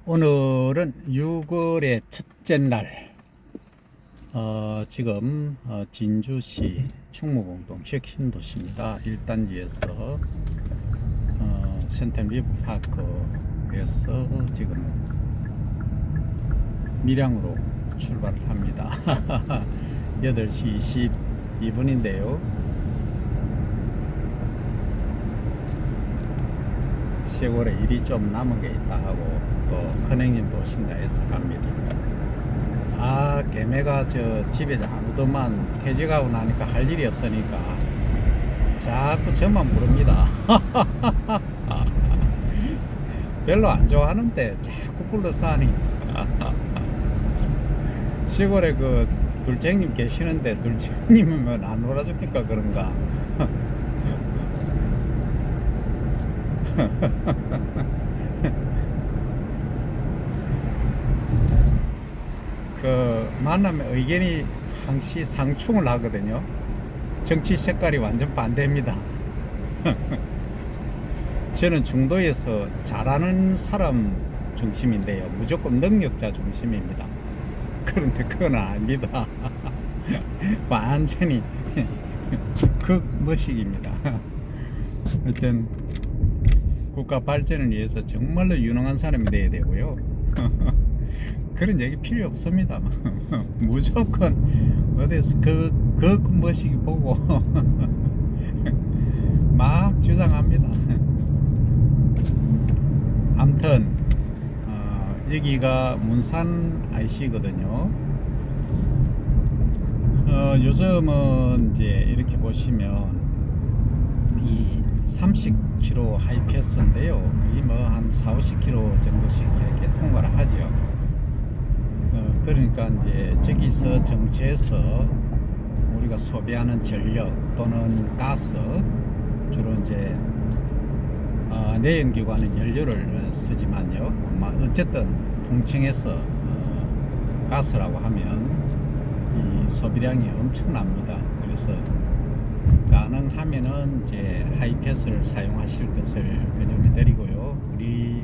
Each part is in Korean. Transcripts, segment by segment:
오늘은 6월의 첫째 날, 지금 진주시 충무공동 혁신도시입니다. 1단지에서 센텀리버파크에서 지금 밀양으로 출발을 합니다. 8시 22분인데요. 세월에 일이 좀 남은 게 있다 하고 또 큰행님도 오신다 해서 갑니다. 개매가 저 집에 안 오더만 퇴직하고 나니까 할 일이 없으니까 자꾸 저만 부릅니다. 별로 안 좋아하는데 자꾸 불러서 하니. 시골에 그 둘째님 계시는데 둘째님은 안 놀아주니까 그런가. 그 만나면 의견이 항시 상충을 하거든요. 정치 색깔이 완전 반대입니다. 저는 중도에서 잘하는 사람 중심인데요, 무조건 능력자 중심입니다. 그런데 그건 아닙니다. 완전히 극머식입니다. 하여튼 국가 발전을 위해서 정말로 유능한 사람이 돼야 되고요. 그런 얘기 필요 없습니다. 무조건 어디서 그 멋이기 보고 막 주장합니다. 아무튼 여기가 문산 IC거든요. 요즘은 이제 이렇게 보시면 이 30km 하이패스인데요. 거의 뭐 한 4-50km 정도씩 이렇게 통과를 하죠. 그러니까 이제 저기서 정체에서 우리가 소비하는 전력 또는 가스, 주로 이제 내연기관은 연료를 쓰지만요. 어쨌든 통칭해서 가스라고 하면 이 소비량이 엄청납니다. 그래서 가능하면은 이제 하이패스를 사용하실 것을 권유를 드리고요. 우리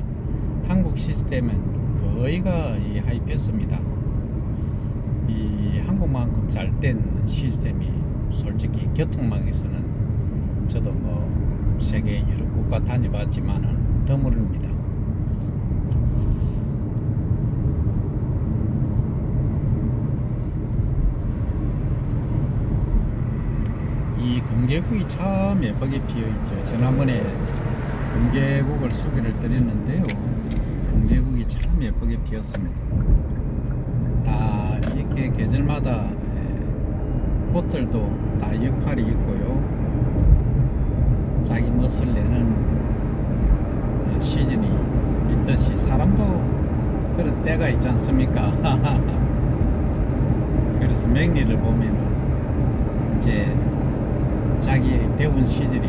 한국 시스템은 거의가 이 하이패스입니다. 이 한국만큼 잘 된 시스템이 솔직히 교통망에서는 저도 뭐 세계 여러 국가 다녀봤지만은 드물습니다. 이 금계국이 참 예쁘게 피어있죠. 지난번에 금계국을 소개를 드렸는데요, 금계국이 참 예쁘게 피었습니다. 다 이렇게 계절마다 꽃들도 다 역할이 있고요, 자기 멋을 내는 시즌이 있듯이 사람도 그런 때가 있지 않습니까? 그래서 명리를 보면은 이제 자기의 배운 시절이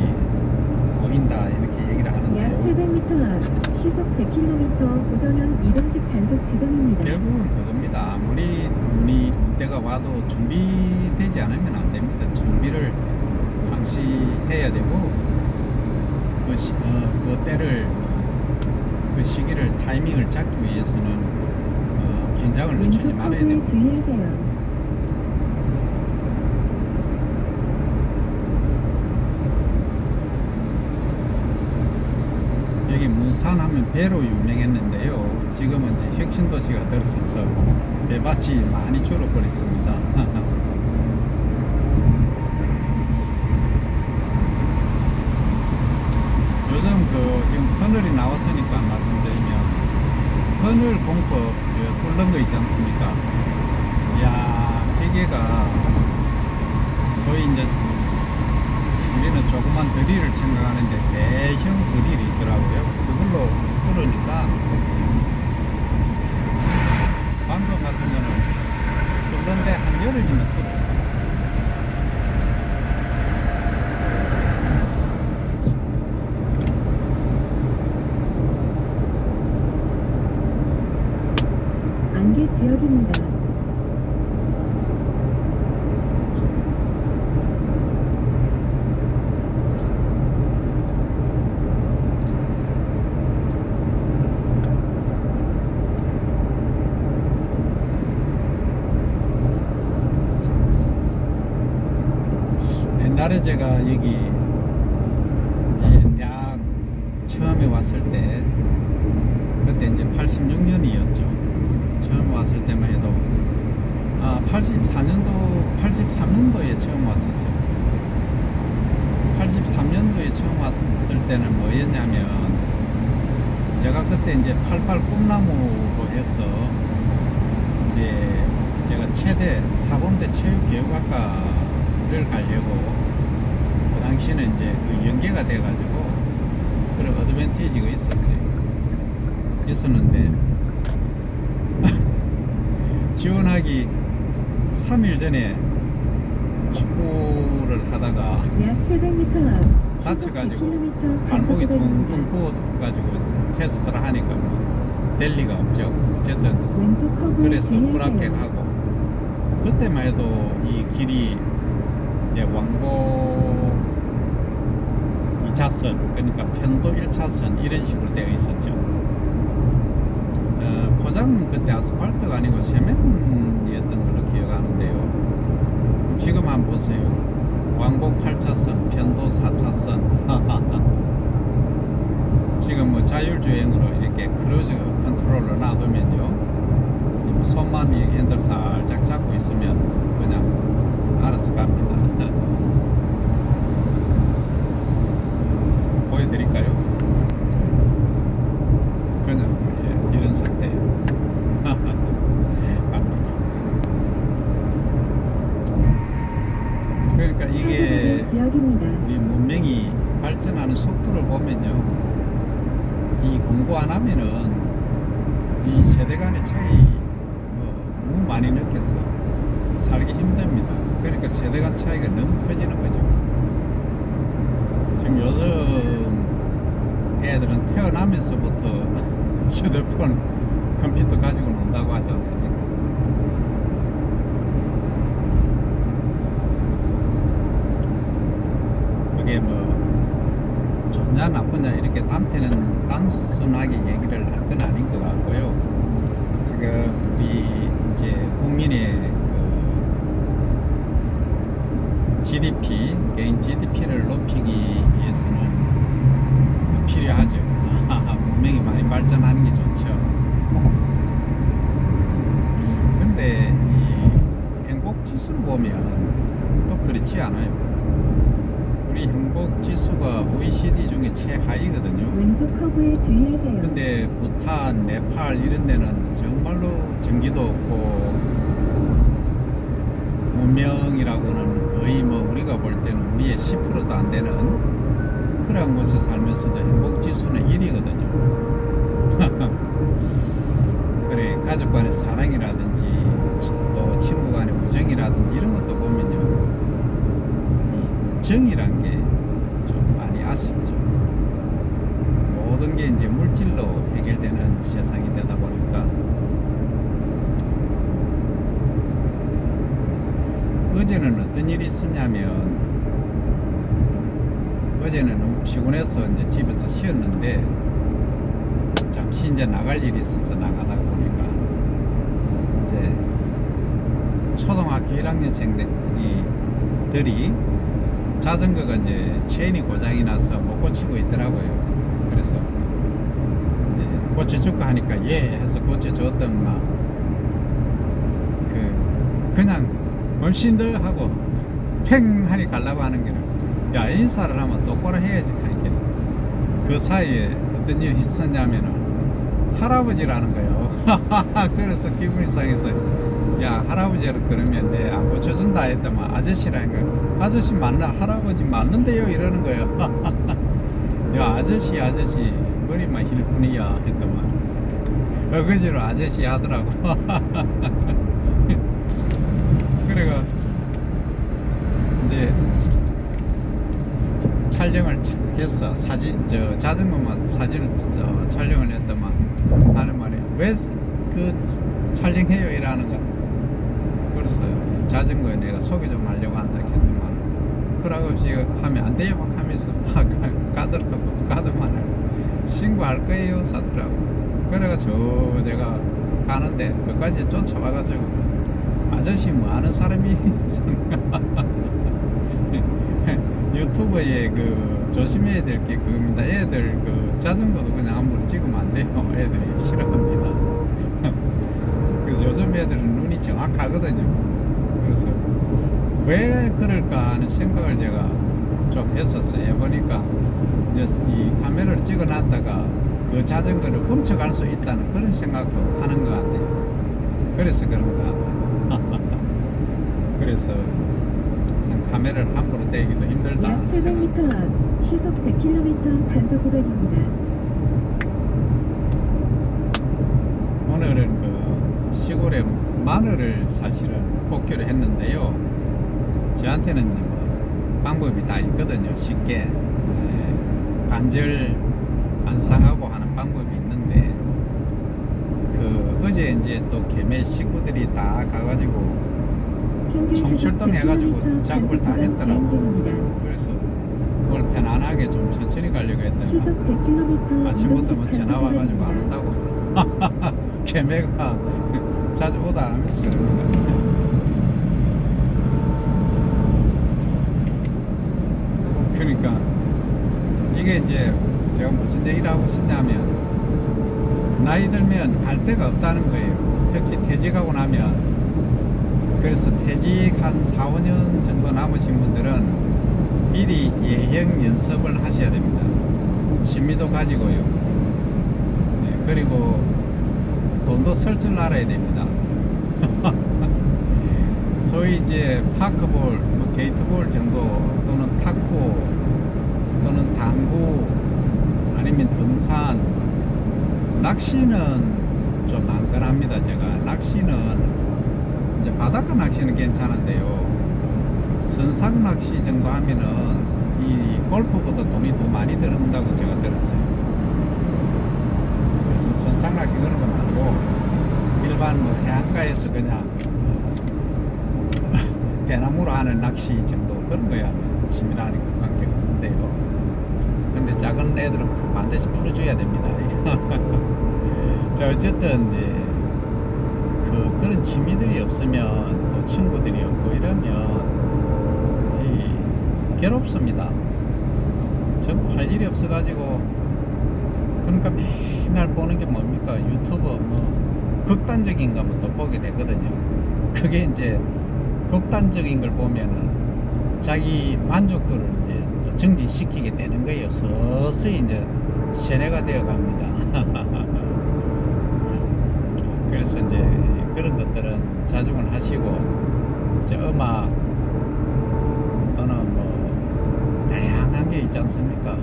보인다 이렇게 얘기를 하는데요. 약 700m 앞 시속 100km 고정형 이동식 단속 지점입니다. 결국은 그겁니다. 아무리 운이 때가 와도 준비되지 않으면 안 됩니다. 준비를 항시 해야 되고 그 때를 그 시기를 타이밍을 잡기 위해서는 긴장을 늦추지 말아야 됩니다. 주의하세요. 여기 문산하면 배로 유명했는데요, 지금은 이제 혁신도시가 들어서서 배밭이 많이 줄어버렸습니다. 요즘 지금 터널이 나왔으니까 말씀드리면, 터널 공법 뚫는 거 있지 않습니까? 이야, 기계가 소위 이제 우리는 조그만 드릴을 생각하는데 대형 드릴이 있더라고요. 그걸로 뚫으니까 방금 같은 거는 뚫는데 한 열흘이면 뚫어요. 안개 지역입니다. 옛날에 제가 여기 이제 대학 처음에 왔을 때 그때 이제 86년이었죠. 처음 왔을 때만 해도 83년도에 처음 왔었어요. 83년도에 처음 왔을 때는 뭐였냐면 제가 그때 이제 88 꿈나무로 해서 이제 제가 최대 사범대 체육교육학과를 가려고 그 당시에는 이제 그 연계가 돼가지고 그런 어드밴티지가 있었는데 지원하기 3일 전에 축구를 하다가 약 700m 앞 다쳐가지고 100km 발목이 단속 퉁퉁 부어가지고 테스트를 하니까 뭐 될 리가 없죠. 어쨌든 왼쪽 커브 그래서 주의하세요. 불합격하고 그때만 해도 이 길이 이제 왕복 2차선 그러니까 편도 1차선 이런 식으로 되어 있었죠. 포장은 그때 아스팔트가 아니고 세면이었던 걸로 기억하는데요. 지금 한번 보세요. 왕복 8차선 편도 4차선 지금 뭐 자율주행으로 이렇게 크루즈 컨트롤러 놔두면요 손만 이 핸들 살짝 잡고 있으면 그냥 알아서 갑니다. 보여드릴까요? 그냥 이런 상태예요. 갑니다. 그러니까 이게 지역입니다. 우리 문명이 발전하는 속도를 보면요 이 공부 안 하면은 이 세대 간의 차이 너무 많이 느껴서 살기 힘듭니다. 그러니까 세대 간 차이가 너무 커지는 거죠. 지금 요즘 애들은 태어나면서부터 휴대폰, 컴퓨터 가지고 논다고 하지 않습니까? 그게 뭐 좋냐 나쁘냐 이렇게 단순하게 얘기를 할 건 아닌 것 같고요. 지금 우리 이제 국민의 그 GDP, 개인 GDP를 높이기 위해서는 필요하죠. 문명이 많이 발전하는 게 좋죠. 근데 이 행복 지수를 보면 또 그렇지 않아요. 우리 행복 지수가 OECD 중에 최하위거든요. 왼쪽 커브에 주의하세요. 근데 부탄, 네팔 이런 데는 정말로 전기도 없고 문명이라고는 거의 뭐 우리가 볼 때는 우리의 10%도 안 되는 그런 곳에 살면서도 행복 지수는 1위거든요. 그래 가족 간의 사랑이라든지 또 친구 간의 우정이라든지 이런 것도 보면요 정이란 게 좀 많이 아쉽죠. 모든 게 이제 물질로 해결되는 세상이 되다 보니까 어제는 어떤 일이 있었냐면 어제는 너무 피곤해서 이제 집에서 쉬었는데 잠시 이제 나갈 일이 있어서 나가다 보니까 이제 초등학교 1학년생들이 자전거가 이제 체인이 고장이 나서 못 고치고 있더라고요. 그래서 이제 고쳐줄까 하니까 예 해서 고쳐줬더만 그냥 범신들 하고 팽 하니 가려고 하는 게는 야 인사를 하면 똑바로 해야지 하니까 그 사이에 어떤 일이 있었냐면은 할아버지라는 거예요. 그래서 기분이 상해서 야 할아버지를 그러면 내 안 고쳐준다 했더만 아저씨라는 거예요. 아저씨 맞나 할아버지 맞는데요 이러는 거예요. 야 아저씨 머리만 힐 뿐이야 했더만 어거지로 아저씨 하더라고. 그래가 이제 촬영을 했어. 자전거만 사진을 촬영을 했더만 하는 말이 왜 그 촬영해요 이러는 거. 그래서 자전거에 내가 소개 좀 하려고 한다 했더만 그러고 없이 하면 안 돼요 하면서 가더만 신고할 거예요 사더라고. 그래가 제가 가는데 그까지 쫓아와가지고 아저씨 뭐 아는 사람이 유튜브에 그 조심해야 될 게 그겁니다. 애들 그 자전거도 그냥 함부로 찍으면 안 돼요. 애들이 싫어합니다. 그래서 요즘 애들은 눈이 정확하거든요. 그래서 왜 그럴까 하는 생각을 제가 좀 했었어요. 해보니까 이제 이 카메라를 찍어놨다가 그 자전거를 훔쳐갈 수 있다는 그런 생각도 하는 것 같아요. 그래서 그런 것 같아요. 그래서 참 카메라를 함부로 떼기도 힘들다. 약 700m 앞 시속 100km 단속 구간입니다. 오늘은 그 시골에 마늘을 사실은 뽑기로 했는데요. 저한테는 뭐 방법이 다 있거든요. 쉽게 관절 안 상하고 하는 방법이 있는데 그 어제 이제 또 개매 식구들이 다 가가지고 평균 시속 총출동 해가지고 100km 작업을 다 단속 구간 했더라고. 진행 중입니다. 그래서 오늘 편안하게 좀 천천히 가려고 했더니 시속 100km 아침부터 이동식 뭐 전화 단속 와가지고 안 구간입니다. 온다고. 개매가 자주 오다 하면서 그럽니다. 그러니까 이게 이제 제가 무슨 얘기를 하고 싶냐면 나이 들면 갈 데가 없다는 거예요. 특히 퇴직하고 나면. 그래서 퇴직 한 4, 5년 정도 남으신 분들은 미리 예행 연습을 하셔야 됩니다. 취미도 가지고요. 네, 그리고 돈도 쓸 줄 알아야 됩니다. 소위 이제 파크볼, 뭐 게이트볼 정도 또는 탁구 또는 당구 아니면 등산, 낚시는 좀 안 건합니다. 제가 낚시는 이제 바닷가 낚시는 괜찮은데요. 선상 낚시 정도 하면은 이 골프보다 돈이 더 많이 들어온다고 제가 들었어요. 그래서 선상 낚시 그런 거 말고 일반 뭐 해안가에서 그냥 대나무로 하는 낚시 정도 그런 거야 취미라니까 관계가 없는데요. 근데 작은 애들은 반드시 풀어줘야 됩니다. 자, 어쨌든 이제 그런 취미들이 없으면 또 친구들이 없고 이러면 괴롭습니다. 전부 할 일이 없어가지고 그러니까 맨날 보는 게 뭡니까? 유튜브 뭐 극단적인 거면 또 보게 되거든요. 그게 이제 극단적인 걸 보면은 자기 만족도를 이제 또 증진시키게 되는 거예요. 서서히 이제 세뇌가 되어 갑니다. 그래서 이제 그런 것들은 자중을 하시고 이제 음악 또는 뭐 다양한 게 있지 않습니까?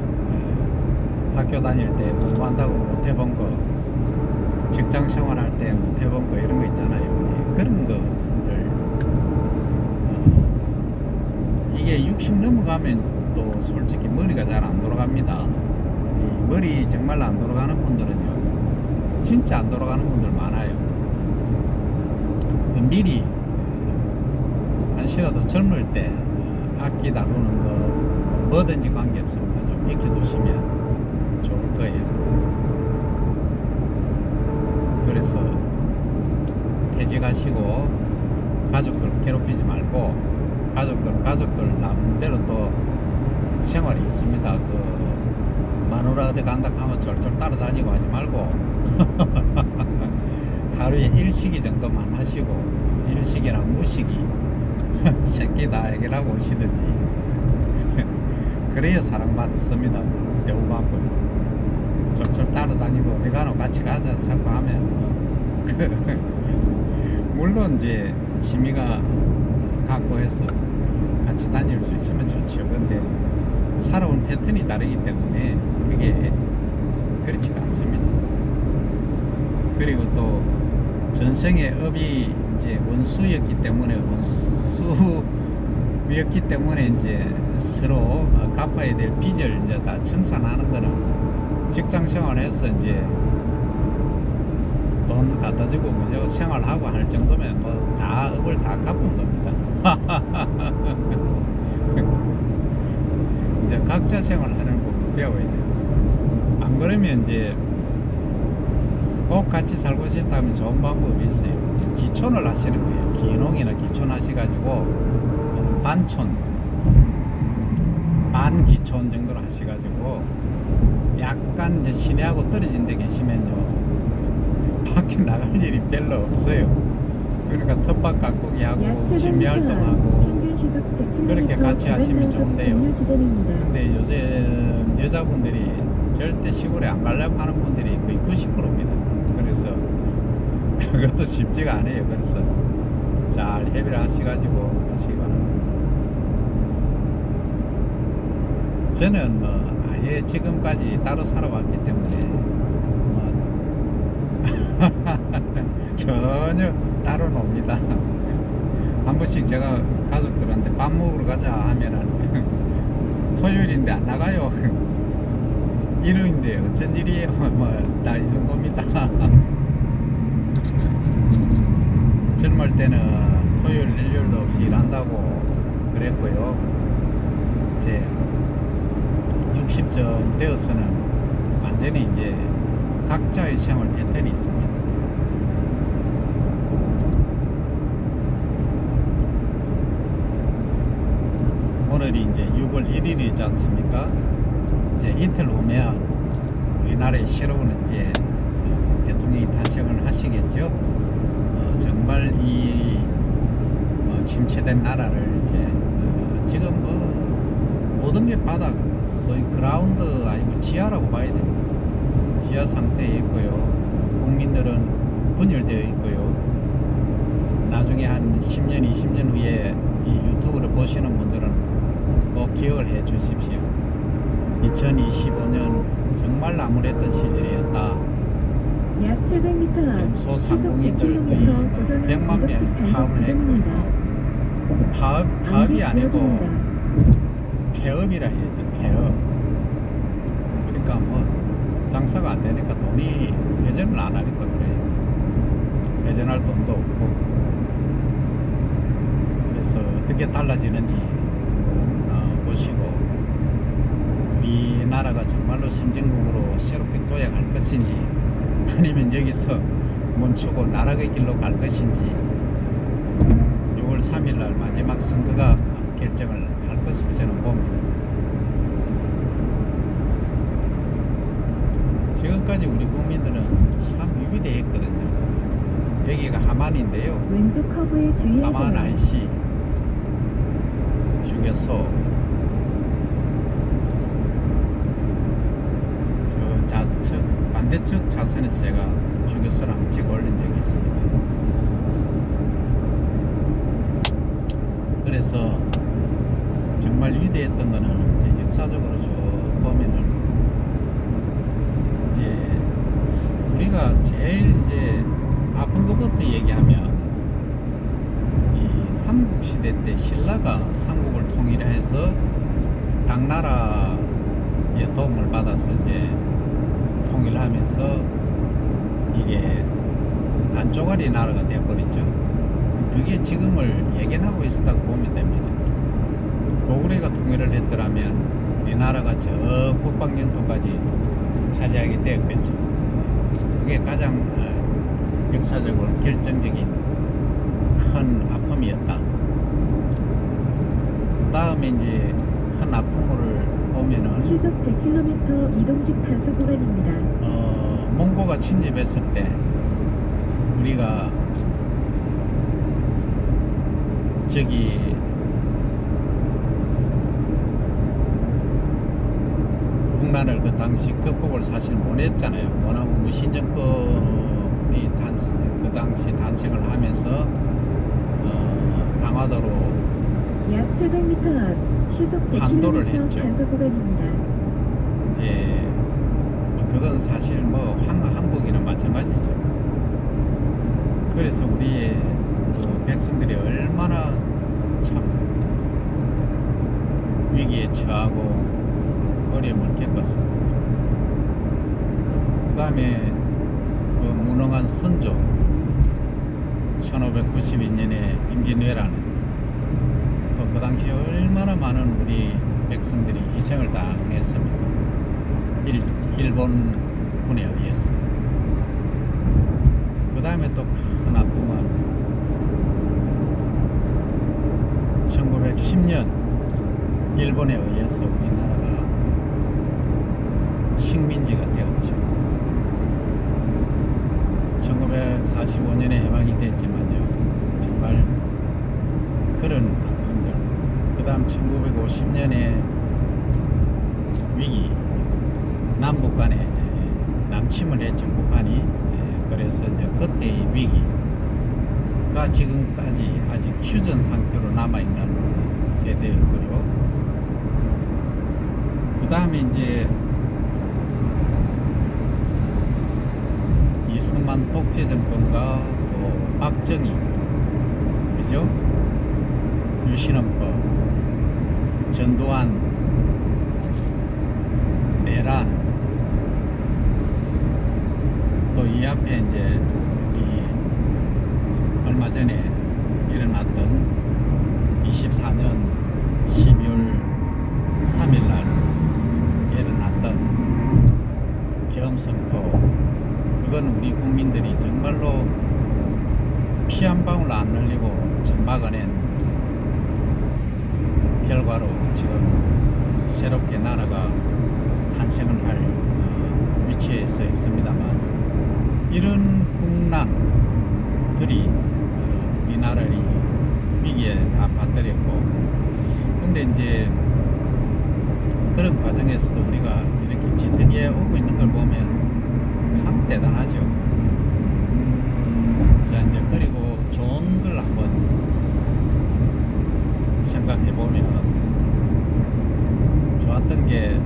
학교 다닐 때 공부한다고 못 해본 거, 직장 생활할 때 못 해본 거 이런 거 있잖아요. 그런 거를 이게 60 넘어가면 또 솔직히 머리가 잘 안 돌아갑니다. 이 머리 정말 안 돌아가는 분들은요, 진짜 안 돌아가는 분들 많아요. 미리 한시라도 젊을 때 악기 다루는 거 뭐든지 관계없습니다. 좀 익혀두시면 좋을 거예요. 그래서 퇴직하시고 가족들 괴롭히지 말고 가족들은 가족들 나름대로 또 생활이 있습니다. 그 마누라 어디 간다 하면 졸졸 따라다니고 하지 말고 하루에 일식이 정도만 하시고 일식이랑 무식이 새끼 다 해결하고 오시든지 그래야 사랑받습니다. 대우받고 졸졸 따라다니고 어디 가노 같이 가자 자꾸 하면 물론 이제 취미가 갖고 해서 같이 다닐 수 있으면 좋죠. 근데 살아온 패턴이 다르기 때문에 그게 그렇지가 않습니다. 그리고 또 전생의 업이 이제 원수였기 때문에 원수였기 때문에 이제 서로 갚아야 될 빚을 이제 다 청산하는 거는 직장 생활에서 이제 돈 갖다 주고 그죠 생활하고 할 정도면 뭐 다 업을 다 갚은 겁니다. 이제 각자 생활하는 법 배워야 돼요. 안 그러면 이제 꼭 같이 살고 싶다면 좋은 방법이 있어요. 기촌을 하시는 거예요. 기농이나 기촌 하셔가지고 반촌 반기촌 정도로 하셔가지고 약간 이제 시내하고 떨어진 데 계시면요 밖에 나갈 일이 별로 없어요. 그러니까 텃밭 가꾸기 약 하고 700m 취미 앞 활동하고 평균 시속 100km 그렇게 같이 하시면 단속 좋은데요. 종료 지점입니다. 근데 요즘 여자분들이 절대 시골에 안 가려고 하는 분들이 거의 90%입니다. 그래서 그것도 쉽지가 않아요. 그래서 잘 협의를 하셔가지고 하시기 바랍니다. 저는 뭐 아예 지금까지 따로 살아왔기 때문에 뭐 전혀 따로 놉니다. 한 번씩 제가 가족들한테 밥 먹으러 가자 하면은 토요일인데 안 나가요. 일요일인데 어쩐 일이에요. 다 이 정도입니다. 젊을 때는 토요일 일요일도 없이 일한다고 그랬고요. 이제 60점 되어서는 완전히 이제 각자의 생활 패턴이 있습니다. 오늘이 이제 6월 1일이지 않습니까? 이제 이틀 후면 우리나라의 새로운 이제 대통령이 탄생을 하시겠죠. 정말 이 침체된 나라를 이제 지금 뭐 모든 게 바닥, 소위 그라운드 아니고 지하라고 봐야 됩니다. 지하 상태에 있고요. 국민들은 분열되어 있고요. 나중에 한 10년, 20년 후에 이 유튜브를 보시는 분들은 꼭 기억을 해 주십시오. 2025년 정말 암울했던 시절이었다. 약 700m 앞 지금 시속 소상공인들 100km 고정형 100만 명 이동식 단속 파업을 지점입니다. 했고 파업이 안개 아니고 지역입니다. 폐업이라 해야지. 폐업. 그러니까 뭐 장사가 안 되니까 돈이 회전을 안 하니까 그래요. 회전할 돈도 없고. 그래서 어떻게 달라지는지 보시고 우리나라가 정말로 선진국으로 새롭게 도약할 것인지 아니면 여기서 멈추고 나락의 길로 갈 것인지 6월 3일 날 마지막 선거가 결정을 할 것으로 저는 봅니다. 지금까지 우리 국민들은 참 위비대했거든요. 여기가 하만인데요. 왼쪽 커브에 하만 주의하세요. IC 휴게소 저 좌측 반대측 차선에서 제가 휴게소를 한번 찍어 올린 적이 있습니다. 그래서 정말 위대했던 거는 이제 역사적으로 쭉 보면은 이제 우리가 제일 이제 아픈 것부터 얘기하면 이 삼국시대 때 신라가 삼국을 통일해서 당나라의 도움을 받아서 이제 통일하면서 이게 반쪽짜리 나라가 되어버렸죠. 그게 지금을 예견하고 있었다고 보면 됩니다. 고구려가 통일을 했더라면 우리나라가 저 북방 영토까지 차지하게 되었겠죠. 그게 가장 역사적으로 결정적인 큰 아픔이었다. 그 다음에 이제 큰 아픔을 보면은 시속 100km 이동식 단속 구간입니다. 몽고가 침입했을 때 우리가 저기 국난을 그 당시 극복을 사실 못했잖아요. 워낙 무신정권이 그 당시 탄생을 하면서 강화도로 약 700m 앞 시속 환도를 100km 했죠. 단속 구간입니다. 이제 그건 사실 뭐 한국이나 마찬가지죠. 그래서 우리의 그 백성들이 얼마나 참 위기에 처하고 어려움을 겪었습니다. 그 다음에 그 무능한 선조 1592년에 임진왜란은 또 그 당시에 얼마나 많은 우리 백성들이 희생을 당했습니까? 일본군에 의해서. 그 다음에 또 큰 아픔은 1910년 일본에 의해서 우리나라가 식민지가 되었죠. 1945년에 해방이 됐지만요, 정말 그런 아픔들, 그 다음 1950년에 위기, 남북 간에 남침을 했죠, 북한이. 그래서 이제 그때의 위기가 지금까지 아직 휴전 상태로 남아있는 게 되었고요. 그 다음에 이제 이승만 독재 정권과 또 박정희, 그죠? 유신헌법, 전두환, 내란, 또 이 앞에 이제 우리 얼마 전에 일어났던 24년 12월 3일 날 일어났던 계엄선포, 그건 우리 국민들이 정말로 피 한 방울 안 흘리고 막아낸 결과로 지금 새롭게 나라가 탄생을 할 위치에 서 있습니다만, 이런 국난들이 우리나라를 위기에 다 빠뜨렸고, 근데 이제 그런 과정에서도 우리가 이렇게 지탱해 오고 있는 걸 보면 참 대단하죠. 자, 이제 그리고 좋은 걸 한번 생각해 보면 좋았던 게,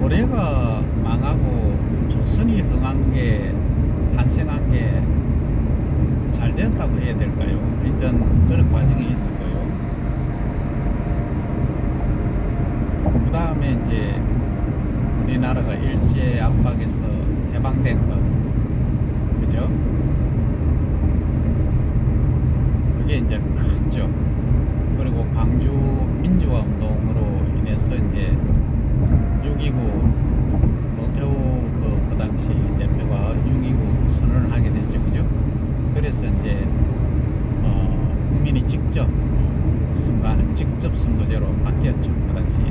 고려가 망하고 조선이 흥한 게, 탄생한 게 잘 되었다고 해야 될까요? 일단 그런 과정이 있었고요. 그 다음에 이제 우리나라가 일제 압박에서 해방된 것, 그죠? 그게 이제 컸죠. 그리고 광주 민주화 운동으로 인해서 이제 6.29 노태우 그 당시 대표가 6.29 선언을 하게 됐죠, 그죠? 그래서 이제 국민이 직접 직접 선거제로 바뀌었죠, 그 당시.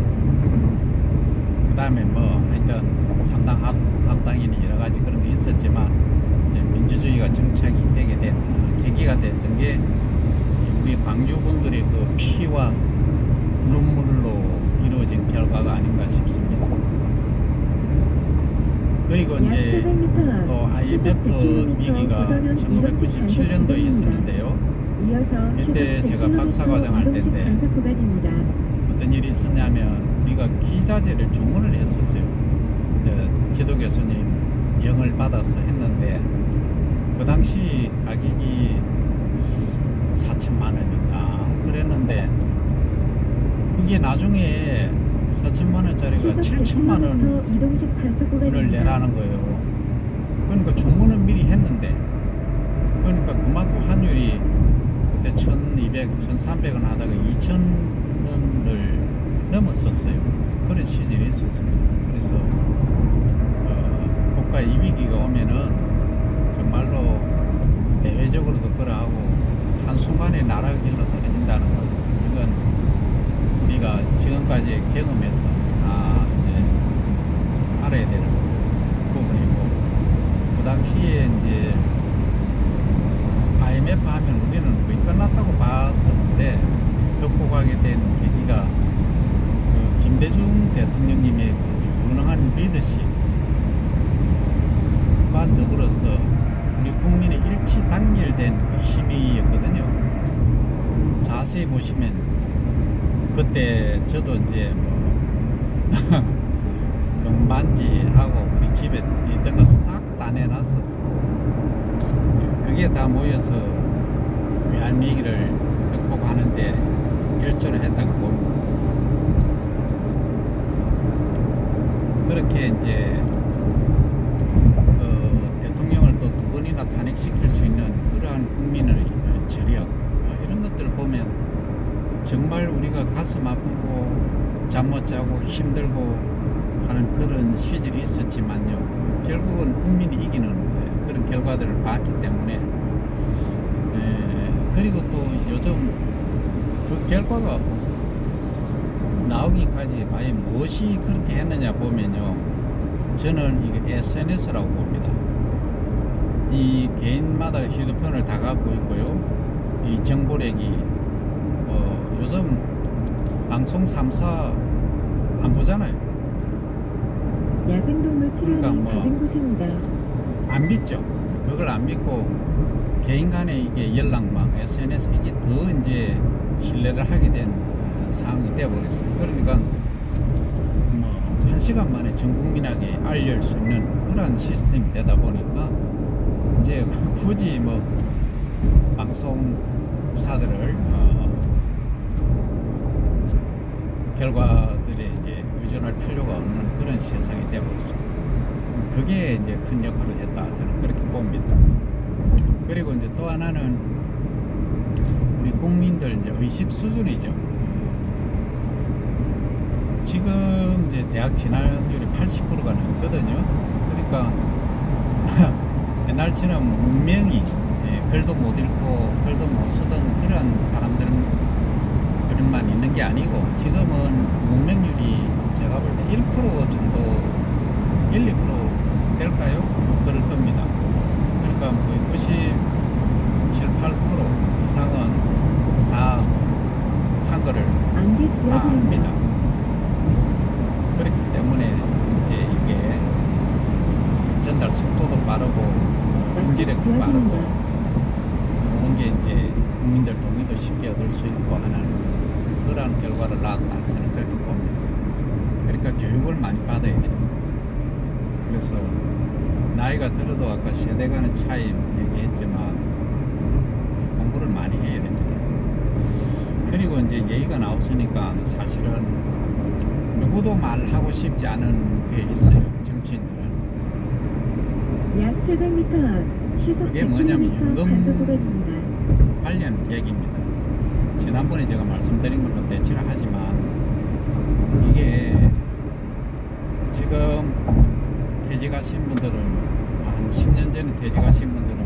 그 다음에 뭐 하여튼 3당 합당이니 여러 가지 그런 게 있었지만, 이제 민주주의가 정착이 되게 된 계기가 됐던 게 우리 광주분들의 그 피와 눈물로 이루어진 결과가 아닌가 싶습니다. 그리고 이제 또 IMF 위기가 1997년도에 있었는데요. 이때 제가 박사과정 할 때인데 어떤 일이 있었냐면, 우리가 기자재를 주문을 했었어요. 지도 교수님 영을 받아서 했는데, 그 당시 가격이 4천만 원인가 그랬는데, 그게 나중에 4천만 원짜리가 7천만 원을 내라는 거예요. 그러니까 주문은 미리 했는데, 그러니까 그만큼 환율이 그때 1200, 1300원 하다가 2000원을 넘었었어요. 그런 시절이 있었습니다. 그래서 국가 이 위기가 오면은 정말로 대외적으로도 그러하고 한순간에 나라가 길러 떨어진다는 것, 이건 우리가 지금까지 경험해서 다 이제 알아야 될 부분이고, 그 당시에 이제 IMF 하면 우리는 거의 끝났다고 봤었는데, 극복하게 된 계기가 그 김대중 대통령님의 그 유능한 리더십과 더불어서 우리 국민의 일치 단결된 그 힘이었거든요. 자세히 보시면 그때 저도 이제 뭐 금반지하고 우리 집에 있던 거 싹 다 내놨었어요. 그게 다 모여서 위안위기를 극복하는데 일조를 했다고 봅니다. 그렇게 이제 그 대통령을 또 두 번이나 탄핵시킬 수 있는 그러한 국민의 저력, 이런 것들을 보면 정말 우리가 가슴 아프고 잠 못 자고 힘들고 하는 그런 시절이 있었지만요, 결국은 국민이 이기는 그런 결과들을 봤기 때문에 그리고 또 요즘 그 결과가 나오기까지 과연 무엇이 그렇게 했느냐 보면요, 저는 이게 SNS라고 봅니다. 이 개인마다 휴대폰을 다 갖고 있고요. 이 정보력이 요즘 방송 3사 안 보잖아요. 야생동물 치료는 그러니까 뭐 자생고시입니다. 안 믿죠. 그걸 안 믿고 개인 간의 이게 연락망, SNS 이게 더 이제 신뢰를 하게 된 상황이 되어버렸어요. 그러니까 뭐 1시간 만에 전 국민에게 알릴 수 있는 그런 시스템이 되다 보니까 이제 굳이 뭐 방송사들을 결과들에 이제 의존할 필요가 없는 그런 세상이 되어버렸습니다. 그게 이제 큰 역할을 했다, 저는 그렇게 봅니다. 그리고 이제 또 하나는 우리 국민들 이제 의식 수준이죠. 지금 이제 대학 진학률이 80%가 넘거든요. 그러니까 옛날처럼 문명이 글도 못 읽고 글도 못 쓰던 그런 사람들만 있는 게 아니고, 지금은 문명률이 제가 볼 때 1% 정도, 1, 2% 될까요? 그럴 겁니다. 그러니까 거의 97, 8% 이상은 다 한글을 안개 다 지역입니다. 압니다. 그렇기 때문에 이제 이게 전달 속도도 빠르고 인지력도 빠르고 모든 게 이제 국민들 동의도 쉽게 얻을 수 있고 하는 그런 결과를 낳았다, 저는 그렇게 봅니다. 그러니까 교육을 많이 받아야 돼요. 그래서 나이가 들어도 아까 세대 간의 차이 얘기했지만 공부를 많이 해야 됩니다. 그리고 이제 얘기가 나왔으니까 사실은 누구도 말하고 싶지 않은 게 있어요, 정치인들은. 약 700m 앞 시속 그게 뭐냐면 100km 연금 단속 구간입니다. 관련 얘기입니다. 지난번에 제가 말씀드린 걸로 대체를 하지만 이게 지금 퇴직하신 분들은, 한 10년 전에 퇴직하신 분들은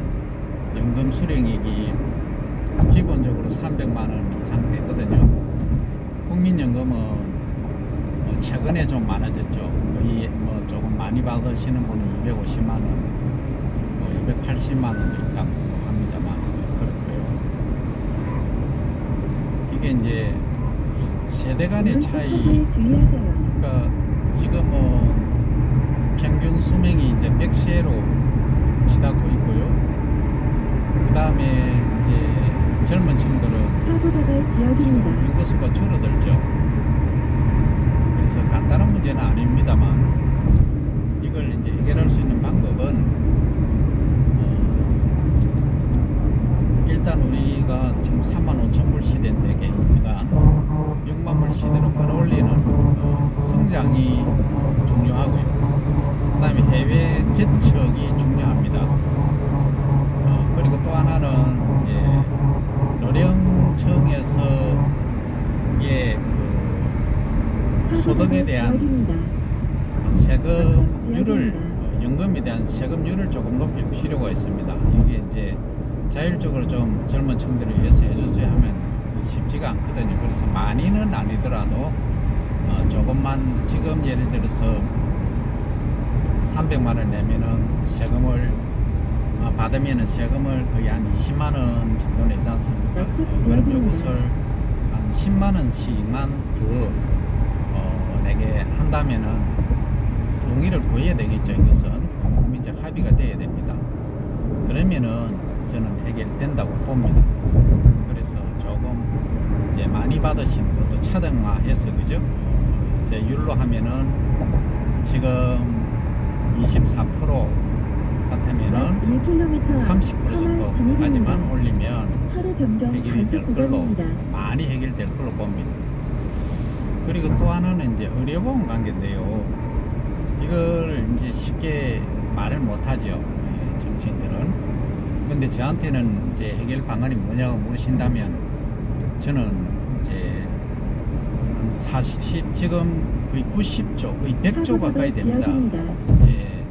연금 수령액이 기본적으로 300만 원 이상 되거든요. 국민연금은 최근에 좀 많아졌죠. 거의 뭐 조금 많이 받으시는 분은 250만 원, 280만 원도 있다고 합니다만 그렇고요. 이게 이제 세대 간의 오른쪽 차이. 커브에 주의하세요. 그러니까 지금 뭐 평균 수명이 이제 100세로 치닫고 있고요. 그 다음에 이제 젊은 층들은 사고다발 지금 지역입니다. 인구수가 줄어들죠. 그래서 간단한 문제는 아닙니다만 이걸 이제 해결할 수 있는 방법은 일단 우리가 지금 35,000불 시대인데 개인가 6만 불 시대로 끌어올리는 성장이 중요하고요. 그 다음에 해외 개척이 중요합니다. 그리고 또 하나는 이제 노령층에서의 그 소득에 대한 지역입니다. 세금률을, 연금에 대한 세금률을 조금 높일 필요가 있습니다. 이게 이제 자율적으로 좀 젊은 층들을 위해서 해주세요 하면 쉽지가 않거든요. 그래서 많이는 아니더라도 조금만, 지금 예를 들어서 300만 원 내면은 세금을 받으면은 세금을 거의 한 20만 원 정도 내지 않습니까? 그럼 이것을 한 10만 원씩만 더 내게 한다면은 동의를 구해야 되겠죠. 이것은 국민적 합의가 돼야 됩니다. 그러면은 저는 해결된다고 봅니다. 그래서 조금 이제 많이 받으시는 것도 차등화해서, 그죠? 세율로 하면은 지금 24% 같으면은 1km 30% 정도까지만 올리면 차로 변경 해결이 단속 될 걸로, 구간입니다. 많이 해결될 걸로 봅니다. 그리고 또 하나는 이제 의료보험 관계인데요. 이걸 이제 쉽게 말을 못하죠, 정치인들은. 근데 저한테는 이제 해결 방안이 뭐냐고 물으신다면 저는 이제 한 40, 지금 거의 90조, 거의 100조 가까이 됩니다. 지역입니다. 예,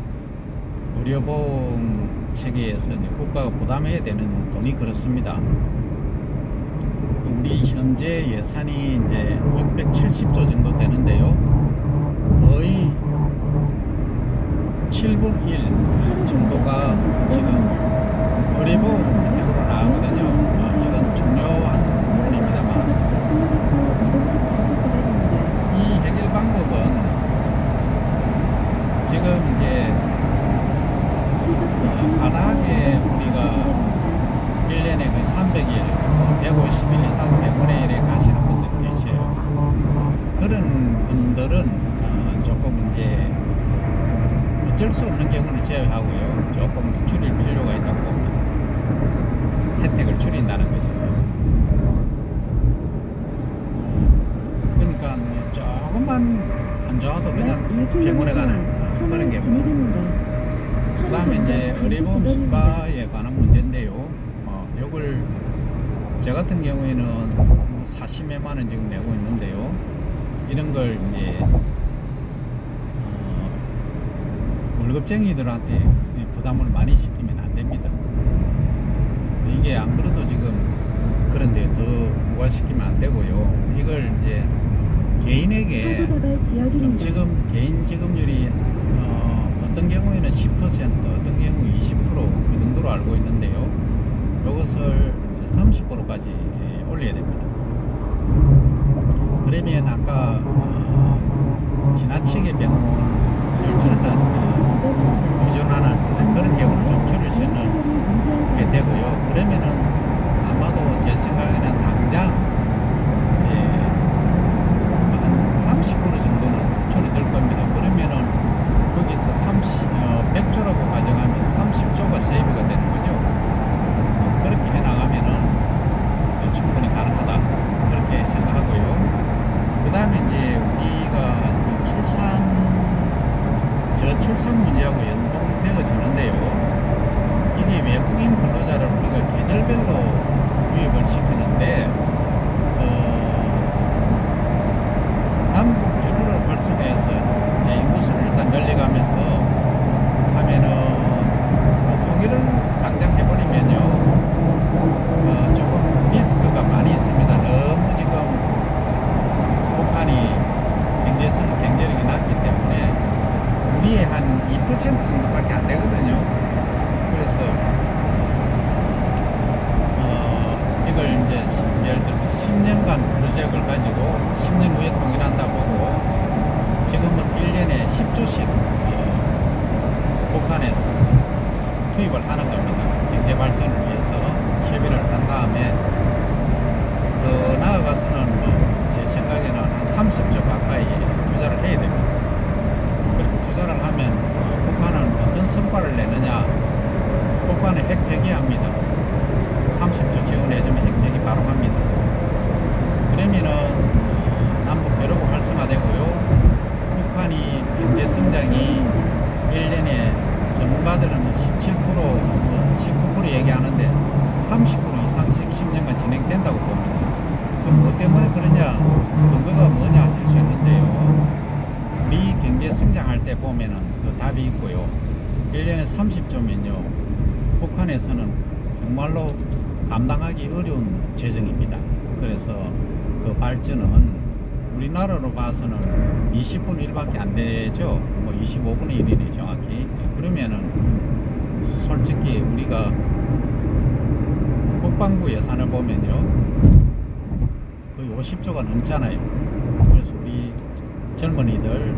의료보험 체계에서 이제 국가가 부담해야 되는 돈이 그렇습니다. 우리 현재 예산이 이제 670조 정도 되는데요. 거의 7분 1 정도가 지금 의료보험 혜택으로 나오거든요. 이건 중요한 부분입니다만 이 해결 방법은 지금 이제 바닥에 우리가 1년에 거의 300일, 150일 이상 병원에 일에 가시는 분들이 계세요. 그런 분들은 조금 이제 어쩔 수 없는 경우는 제외하고요. 조금 줄일 필요가 있다고 봅니다. 혜택을 줄인다는 거죠. 그러니까 뭐 조금만 안 좋아도 그냥 병원에 가는 그런 경우. 그 다음에 이제 의료보험 수가에 관한 문제인데요. 요걸 저 같은 경우에는 40몇만 원 지금 내고 있는데요. 이런 걸 이제 월급쟁이들한테 부담을 많이 시키면 안 됩니다. 이게 안 그래도 지금 그런데 더 부과시키면 안 되고요. 이걸 이제 개인에게 좀 지금 개인 지급률이 어떤 경우에는 10%, 어떤 경우 20%그 정도로 알고 있는데요. 이것을 30%까지 올려야 됩니다. 그러면 아까 지나치게 병원을 찾는 의존하는 그런 경우는 좀 줄일 수 있는 게 되고요. 그러면은 아마도 제 생각에는 당장 이제 한 30% 정도는 줄어들 겁니다. 그러면은 거기서 100조라고 가정하면 30조가 세이브가 되는 거죠. 그렇게 해나가면은 충분히 가능하다. 그렇게 생각하고요. 그 다음에 이제 우리가 저출산 문제하고 연동되어지는데요. 이게 외국인 근로자를 우리가 계절별로 유입을 시키는데, 남북 교류를 활성화해서 이제 인구수를 일단 늘려가면서 하면은 통일을 당장 해버리면요. 조금 리스크가 많이 있습니다. 너무 지금 북한이 경제력이 낮기 때문에 우리의 한 2% 정도밖에 안 되거든요. 그래서 이걸 이제 예를 들어서 10년간 프로젝트를 가지고 10년 후에 통일한다 보고 지금은 1년에 10조씩 북한에 투입을 하는 겁니다. 경제 발전을 위해서 협의를 한 다음에 더 나아가서는 제 생각에는 한 30조 가까이 투자를 해야 됩니다. 그렇게 투자를 하면 북한은 어떤 성과를 내느냐? 북한은 핵 폐기합니다. 30조 지원해주면 핵 폐기 바로 합니다. 그러면은 남북 교류가 활성화되고요. 북한이 경제 성장이 1년에 전문가들은 17%, 19% 얘기하는데 30% 이상씩 10년간 진행된다고 봅니다. 그럼 뭐 때문에 그러냐? 근거가 뭐냐 하실 수 있는데요. 우리 경제 성장할 때 보면은 그 답이 있고요. 1년에 30조면요. 북한에서는 정말로 감당하기 어려운 재정입니다. 그래서 그 발전은 우리나라로 봐서는 20분의 1밖에 안 되죠. 뭐 25분의 1이네 정확히. 그러면은 솔직히 우리가 국방부 예산을 보면요. 거의 50조가 넘잖아요. 그래서 우리 젊은이들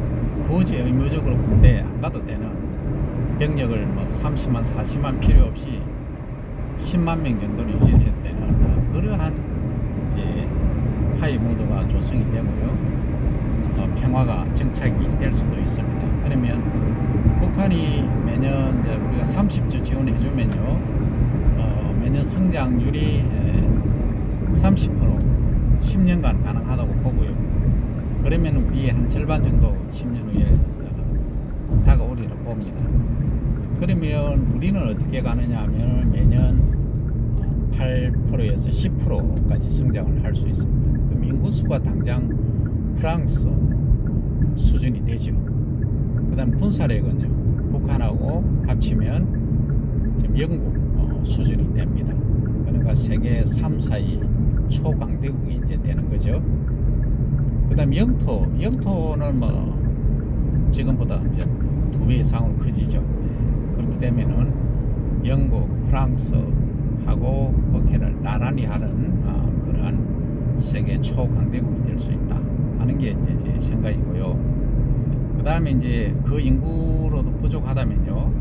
굳이 의무적으로 군대에 안 가도 되는 병력을 뭐 30만, 40만 필요 없이 10만 명 정도를 유지해도 되는 그러한 이제 화해 무드가 조성이 되고요. 평화가 정착이 될 수도 있습니다. 그러면 북한이 매년 이제 우리가 30조 지원해주면요, 매년 성장률이 30% 10년간 가능하다고 보고요. 그러면 우리의 한 절반 정도 10년 후에 다가오리라 봅니다. 그러면 우리는 어떻게 가느냐 하면 매년 8%에서 10%까지 성장을 할 수 있습니다. 그럼 인구수가 당장 프랑스 수준이 되죠. 그 다음 군사력은요. 북한하고 합치면 지금 영국 수준이 됩니다. 그러니까 세계 3, 4위 초강대국이 이제 되는 거죠. 그 다음 영토는 뭐 지금보다 이제 2배 이상으로 커지죠. 그렇게 되면은 영국, 프랑스하고 어깨를 나란히 하는 그러한 세계 초강대국이 될 수 있다 하는 게 이제 제 생각이고요. 그 다음에 이제 그 인구로도 부족하다면요,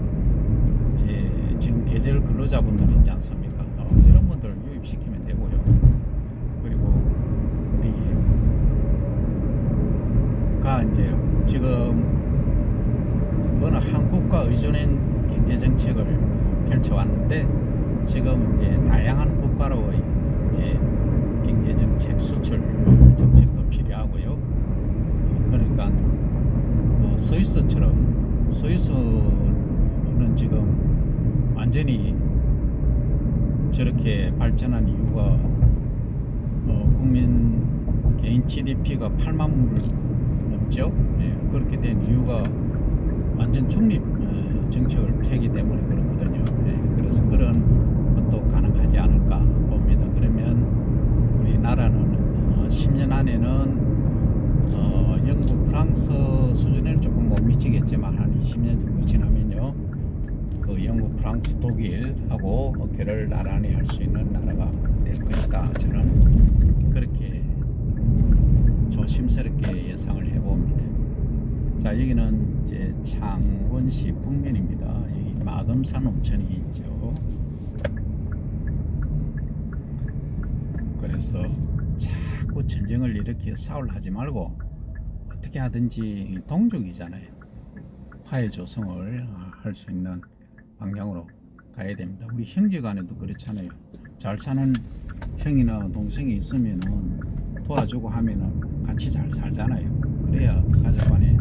이제 지금 계절 근로자분들 있지 않습니까? 이런 분들 유입시키면 되고요. 그리고 우리가 이제 지금 어느 한 국가 의존한 경제 정책을 펼쳐왔는데, 지금 이제 다양한 국가로 이제 경제 정책, 수출 정책도 필요하고요. 그러니까 스위스처럼, 스위스는 지금 완전히 저렇게 발전한 이유가 국민 개인 GDP가 8만 불 넘죠. 그렇게 된 이유가 완전 중립 정책을 펴기 때문에 그렇거든요. 그래서 그런 것도 가능하지 않을까 봅니다. 그러면 우리나라는 10년 안에는 영국, 프랑스 수준에는 조금 못 미치겠지만 한 20년 정도 지나면요, 그 영국, 프랑스, 독일하고 어깨를 나란히 할 수 있는 나라가 될 것이다. 저는 그렇게 조심스럽게 예상을 해봅니다. 자, 여기는 이제 창원시 북면입니다. 여기 마금산 온천이 있죠. 그래서 자꾸 전쟁을 이렇게 싸울 하지 말고 어떻게 하든지 동족이잖아요. 화해 조성을 할 수 있는 방향으로 가야 됩니다. 우리 형제간에도 그렇잖아요. 잘 사는 형이나 동생이 있으면은 도와주고 하면은 같이 잘 살잖아요. 그래야 가족 간에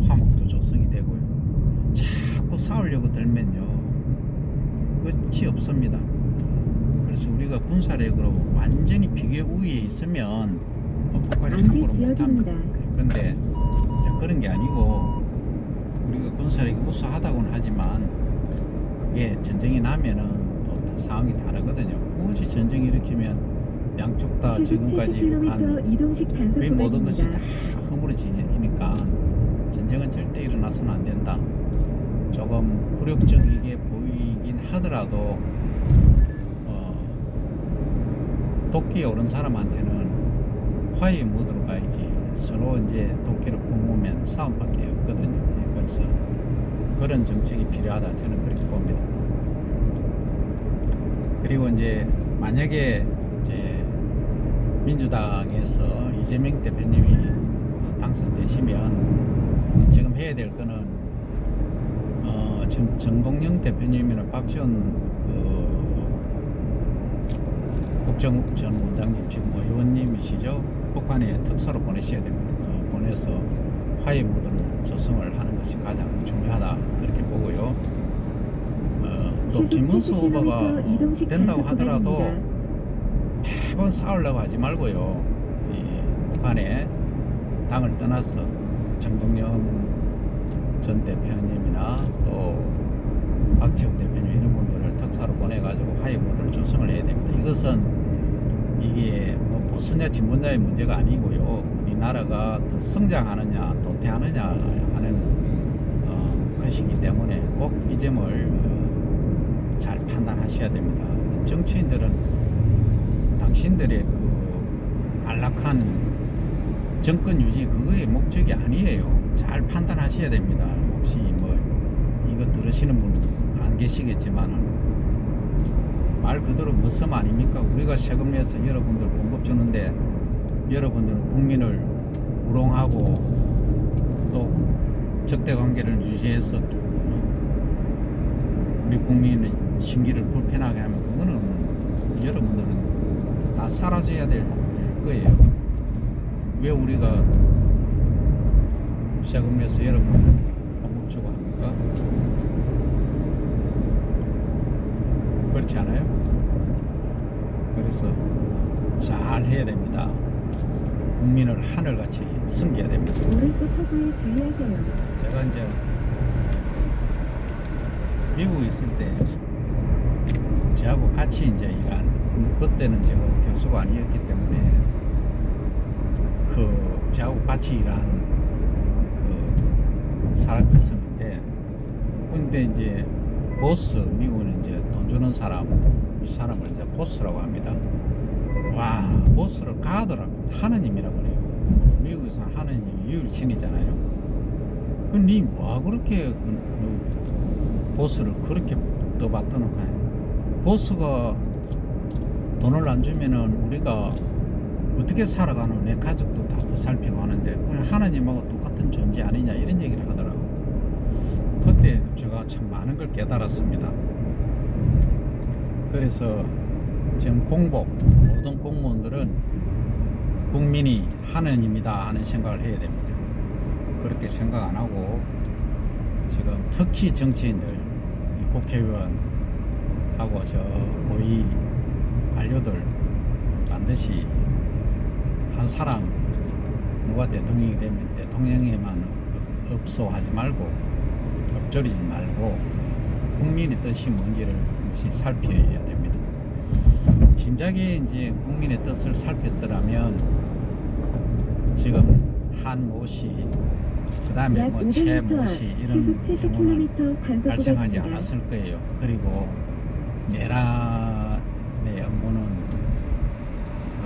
화목도 조성이 되고요. 자꾸 싸우려고 들면요, 끝이 없습니다. 그래서 우리가 군사력으로 완전히 비교 우위에 있으면 폭발이 함부로 못합니다. 근데 그런 게 아니고, 우리가 군사력이 우수하다고는 하지만 그게 전쟁이 나면은 또 상황이 다르거든요. 혹시 전쟁이 일으키면 양쪽 다 지금까지 거의 모든 것이 다 허물어지니까 전쟁은 절대 일어나서는 안 된다. 조금 굴욕적이게 보이긴 하더라도 도끼에 오른 사람한테는 화해 모드로 가야지, 서로 이제 도끼를 뿜으면 싸움밖에 없거든요. 그래서 그런 정책이 필요하다, 저는 그렇게 봅니다. 그리고 이제 만약에 이제 민주당에서 이재명 대표님이 당선되시면 지금 해야 될 거는 지금 정동영 대표님이나 박지원 국정 전 원장님, 지금 의원님이시죠? 북한에 특사로 보내셔야 됩니다. 보내서 화해 모드를 조성을 하는 것이 가장 중요하다, 그렇게 보고요. 또 김문수 후보가 된다고 하더라도 매번 싸우려고 하지 말고요. 이 북한에 당을 떠나서 정동영 전 대표님이나 또 박지원 대표님 이런 분들을 특사로 보내가지고 화해 모드를 조성을 해야 됩니다. 이것은 이게 뭐 보수냐 진보냐의 문제가 아니고요. 우리나라가 더 성장하느냐 도태하느냐 하는 것이기 때문에 꼭 이 점을 잘 판단하셔야 됩니다. 정치인들은 당신들의 그 안락한 정권 유지 그거의 목적이 아니에요. 잘 판단하셔야 됩니다. 혹시 뭐 이거 들으시는 분 안 계시겠지만은 말 그대로 무슨 아닙니까? 우리가 세금 내서 여러분들 봉급 주는데 여러분들은 국민을 우롱하고 또 적대 관계를 유지해서 우리 국민의 심기를 불편하게 하면 그거는 여러분들은 다 사라져야 될 거예요. 왜 우리가 세금 내서 여러분들 봉급 주고 합니까? 그렇지 않아요? 그래서 잘 해야 됩니다. 국민을 하늘같이 섬겨야 됩니다. 오른쪽 허브에 주의하세요. 제가 이제 미국에 있을 때 저하고 같이 이제 일한, 그때는 제가 교수가 아니었기 때문에 저하고 같이 일한 사람이 있었는데, 근데 이제 보스, 미국은 이제 돈 주는 사람, 이 사람을 이제 보스라고 합니다. 와, 보스를 가더라고. 하느님이라고 그래요. 미국에서는 하느님이 유일신이잖아요. 그럼 니 뭐하 그렇게 보스를 그렇게 떠받도록 하냐. 보스가 돈을 안 주면은 우리가 어떻게 살아가노, 내 가족도 다 살피고 하는데 그냥 하나님하고 똑같은 존재 아니냐, 이런 얘기를 하더라고. 그때 제가 참 많은 걸 깨달았습니다. 그래서 지금 모든 공무원들은 국민이 하느님이다 하는 생각을 해야 됩니다. 그렇게 생각 안 하고 지금 특히 정치인들, 국회의원하고 저 고위 관료들 반드시 한 사람 누가 대통령이 되면 대통령에만 읍소하지 말고, 엎조리지 말고 국민의 뜻이 뭔지를 살펴야 됩니다. 진작에 이제 국민의 뜻을 살폈더라면 지금 한 모씨, 그 다음에 약 뭐 채 500m 모씨 시속 이런 70km 단속 발생하지 구간입니다. 않았을 거예요. 그리고 내란의 업무는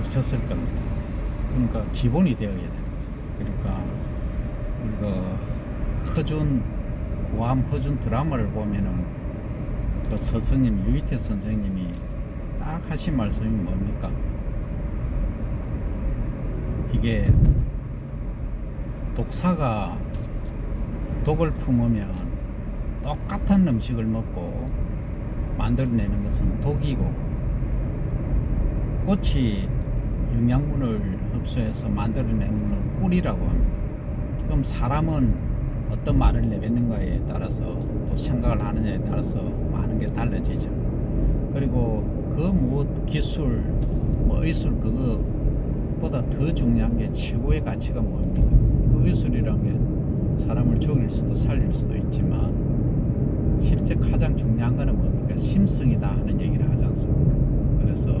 없었을 겁니다. 그러니까 기본이 되어야 됩니다. 그러니까 우리가 구암 허준 드라마를 보면은 그 스승님 유이태 선생님이 딱 하신 말씀이 뭡니까? 이게 독사가 독을 품으면 똑같은 음식을 먹고 만들어내는 것은 독이고, 꽃이 영양분을 흡수해서 만들어내는 건 꿀이라고 합니다. 그럼 사람은 어떤 말을 내뱉는가에 따라서, 또 생각을 하느냐에 따라서 많은 게 달라지죠. 그리고 그 무엇 기술, 뭐 의술, 그거보다 더 중요한 게 최고의 가치가 뭡니까? 그 의술이란 게 사람을 죽일 수도 살릴 수도 있지만 실제 가장 중요한 거는 뭡니까? 심성이다 하는 얘기를 하지 않습니까? 그래서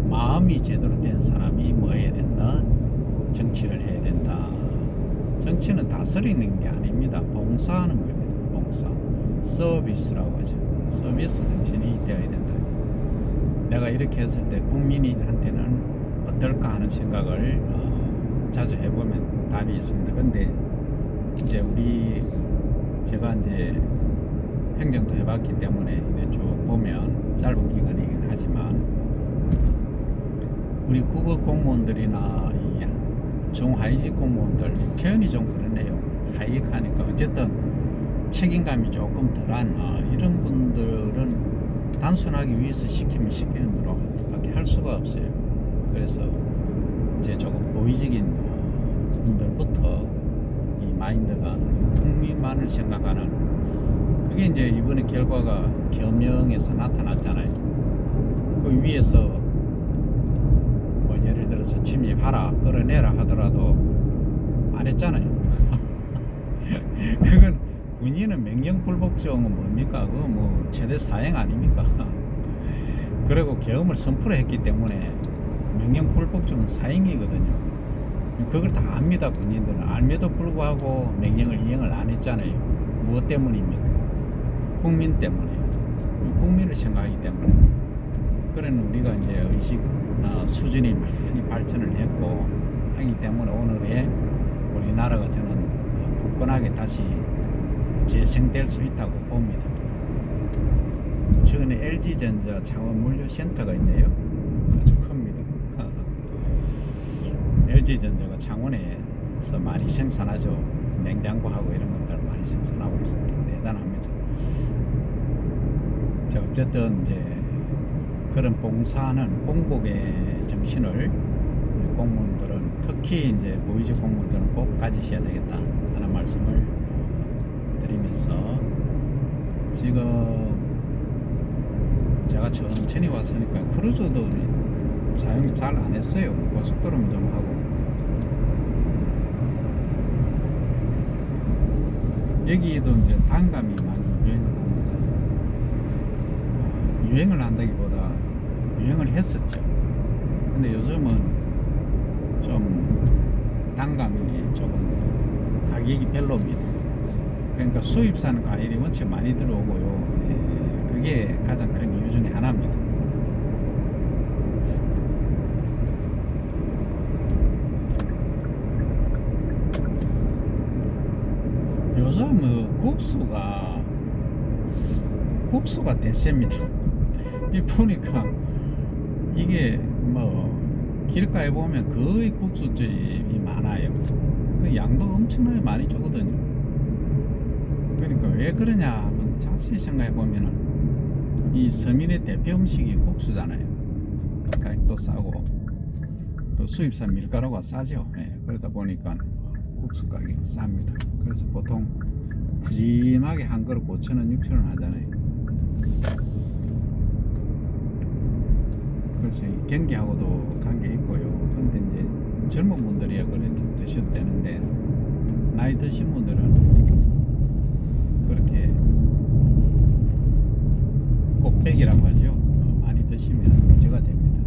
마음이 제대로 된 사람이 뭐 해야 된다? 정치를 해야 된다. 정치는 다스리는 게 아닙니다. 봉사하는 겁니다. 봉사. 서비스라고 하죠. 서비스 정신이 되어야 된다. 내가 이렇게 했을 때 국민한테는 어떨까 하는 생각을 자주 해보면 답이 있습니다. 근데 이제 제가 이제 행정도 해봤기 때문에 쭉 보면 짧은 기간이긴 하지만 우리 국어 공무원들이나 이 중하위직 공무원들 표현이 좀 그러네요. 하이익하니까 어쨌든 책임감이 조금 덜한 이런 분들은 단순하기 위해서 시키면 시키는 대로 밖에 할 수가 없어요. 그래서 이제 조금 고위직인 분들부터 이 마인드가 국민만을 생각하는, 그게 이제 이번에 결과가 겸영에서 나타났잖아요. 그 위에서 뭐 예를 들어서 침입하라, 끌어내라 하더라도 안 했잖아요. 그건 군인은 명령 불복종은 뭡니까? 그거 뭐 최대 사형 아닙니까? 그리고 계엄을 선포를 했기 때문에 명령 불복종은 사형이거든요. 그걸 다 압니다. 군인들은 알면도 불구하고 명령을 이행을 안 했잖아요. 무엇 때문입니까? 국민 때문에, 국민을 생각하기 때문에. 그런 우리가 이제 의식 수준이 많이 발전을 했고 하기 때문에 오늘의 우리나라가 저는 굳건하게 다시 재생될 수 있다고 봅니다. 주변에 LG전자 창원 물류센터가 있네요. 아주 큽니다. LG전자가 창원에서 많이 생산하죠. 냉장고하고 이런 것들 많이 생산하고 있습니다. 대단합니다. 자, 어쨌든 이제 그런 봉사하는 공복의 정신을 우리 공무원들은, 특히 이제 고위직 공무원들은 꼭 가지셔야 되겠다 하는 말씀을 드리면서, 지금 제가 천천히 왔으니까 크루즈도 사용 잘 안 했어요. 고속도로만 좀 하고. 여기도 이제 단감이 많이 유행을 합니다. 유행을 한다기보다 유행을 했었죠. 근데 요즘은 좀 단감이 조금 가격이 별로입니다. 그러니까 수입산 과일이 원체 많이 들어오고요. 예, 그게 가장 큰 이유 중에 하나입니다. 요즘 국수가 대세입니다. 이 보니까 이게 뭐 길가에 보면 거의 국수집이 많아요. 그 양도 엄청나게 많이 주거든요. 그러니까 왜 그러냐 하면 자세히 생각해 보면은 이 서민의 대표 음식이 국수잖아요. 가격도 싸고 또 수입산 밀가루가 싸죠. 예, 그러다 보니까 국수 가격이 쌉니다. 그래서 보통 푸짐하게 한 그릇 5,000원, 6,000원 하잖아요. 그래서 이 경기하고도 관계 있고요. 근데 이제 젊은 분들이야 그렇게 드셔도 되는데 나이 드신 분들은 그렇게 꼭백이라고 하죠. 많이 드시면 문제가 됩니다.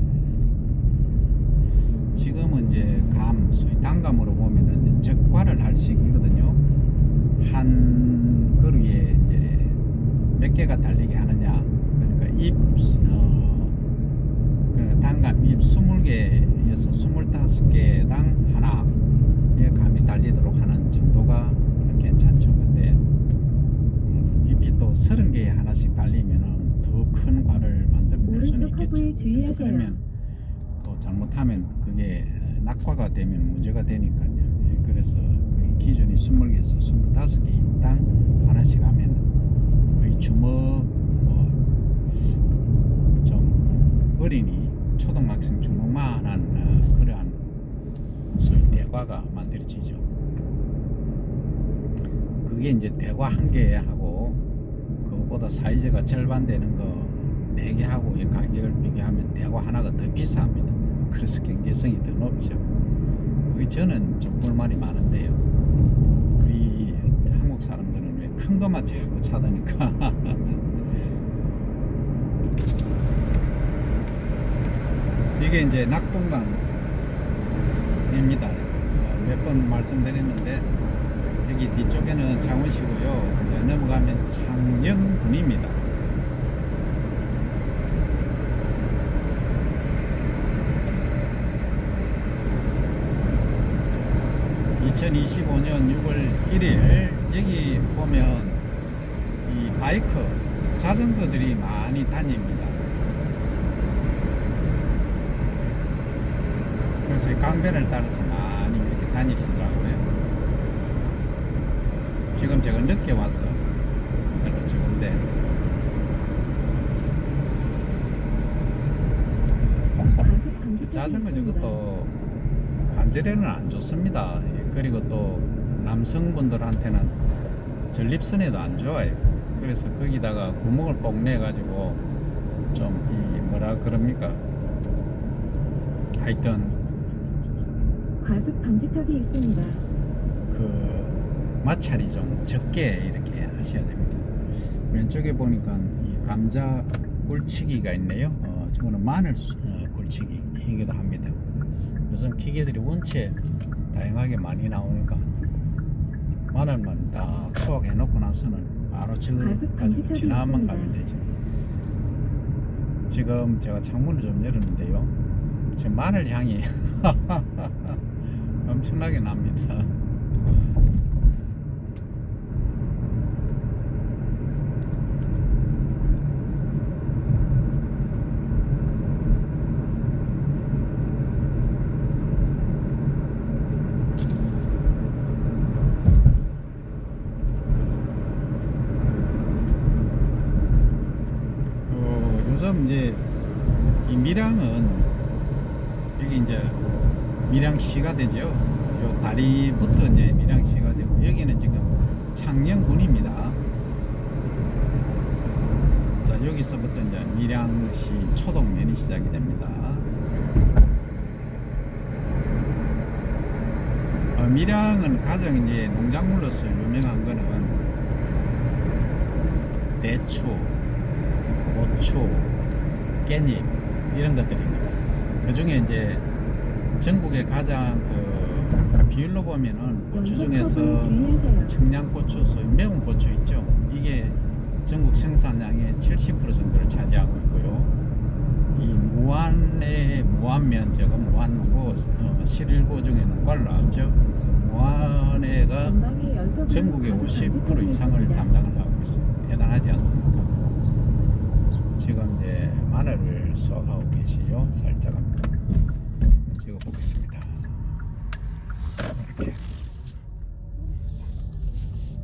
지금은 이제 소위 단감으로 보면은 적과를 할 시기거든요. 한 그루에 이제 몇 개가 달리게 하느냐. 그러니까 그러니까 단감 잎 20개에서 25개당 하나의 감이 달리도록 하는 정도가 괜찮죠. 근데 잎이 또 30개에 하나씩 달리면은 더 큰 과를 만들 수는 오른쪽 커브에 있겠죠. 주의하세요. 그러면 또 잘못하면 그게 낙과가 되면 문제가 되니까요. 예, 그래서 그 기준이 20개에서 25개 잎당 하나씩 하면 거의 주먹 좀 어린이 초등학생 주먹만한 그러한 소위 대과가 만들어지죠. 그게 이제 대과 한 개 하고 그것보다 사이즈가 절반 되는 거 4개 하고 이 가격을 비교하면 대과 하나가 더 비쌉니다. 그래서 경제성이 더 높죠. 저는 좀 불만이 많은데요. 우리 한국 사람들은 왜 큰 것만 자꾸 찾으니까 이게 이제 낙동강입니다. 몇 번 말씀드렸는데 여기 뒤쪽에는 창원시고요. 이제 넘어가면 창녕군입니다. 2025년 6월 1일 여기 보면 이 바이크 자전거들이 많이 다닙니다. 그래서 이 강변을 따라서 많이 이렇게 다니시더라고요. 지금 제가 늦게 와서 별로 적은데 과속 방지턱이 자전거 있습니다. 저것도 관절에는 안 좋습니다. 그리고 또 남성분들한테는 전립선에도 안 좋아요. 그래서 거기다가 구멍을 뽕 내 가지고 좀 이 뭐라 그럽니까? 하여튼 과속 방지턱이 있습니다. 그 마찰이 좀 적게 이렇게 하셔야 됩니다. 왼쪽에 보니까 이 감자 꿀치기가 있네요. 저거는 마늘 꿀치기이기도 합니다. 요즘 기계들이 원체 다양하게 많이 나오니까 마늘만 다 수확해 놓고 나서는 바로 저거 과속 가지고 방지턱이 지나만 있습니다. 가면 되죠. 지금 제가 창문을 좀 열었는데요. 지금 마늘 향이 엄청나게 납니다. 요즘 이제 이 밀양은 여기 이제 밀양시가 되죠. 요 다리부터 이제 밀양시가 되고 여기는 지금 창녕군입니다. 자, 여기서부터 이제 밀양시 초동면이 시작이 됩니다. 밀양은 가장 이제 농작물로서 유명한 거는 대추, 고추, 고추, 깻잎 이런 것들입니다. 그 중에 이제 전국의 가장 그 비율로 보면은 고추 중에서 주의하세요. 청양고추, 소위 매운 고추 있죠. 이게 전국 생산량의 70% 정도를 차지하고 있고요. 이 무안면, 제가 무안고 실일고 중에는 꼴 나왔죠. 무안회가 전방에 연속 전국의 과속 50% 방지턱이 이상을 있습니다. 담당을 하고 있어요. 대단하지 않습니까? 지금 이제 마늘을 수확하고 계시요. 살짝 한번 찍어보겠습니다. 이렇게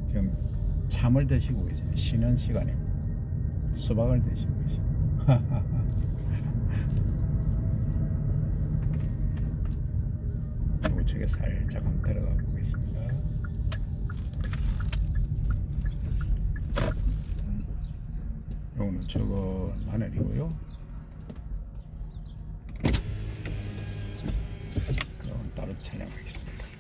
지금 참을 드시고 계세요. 쉬는 시간에 수박을 드시고 계세요. 우측에 살짝 한번 들어가 보겠습니다. 요거는 저거 마늘이고요. 이건 따로 촬영하겠습니다.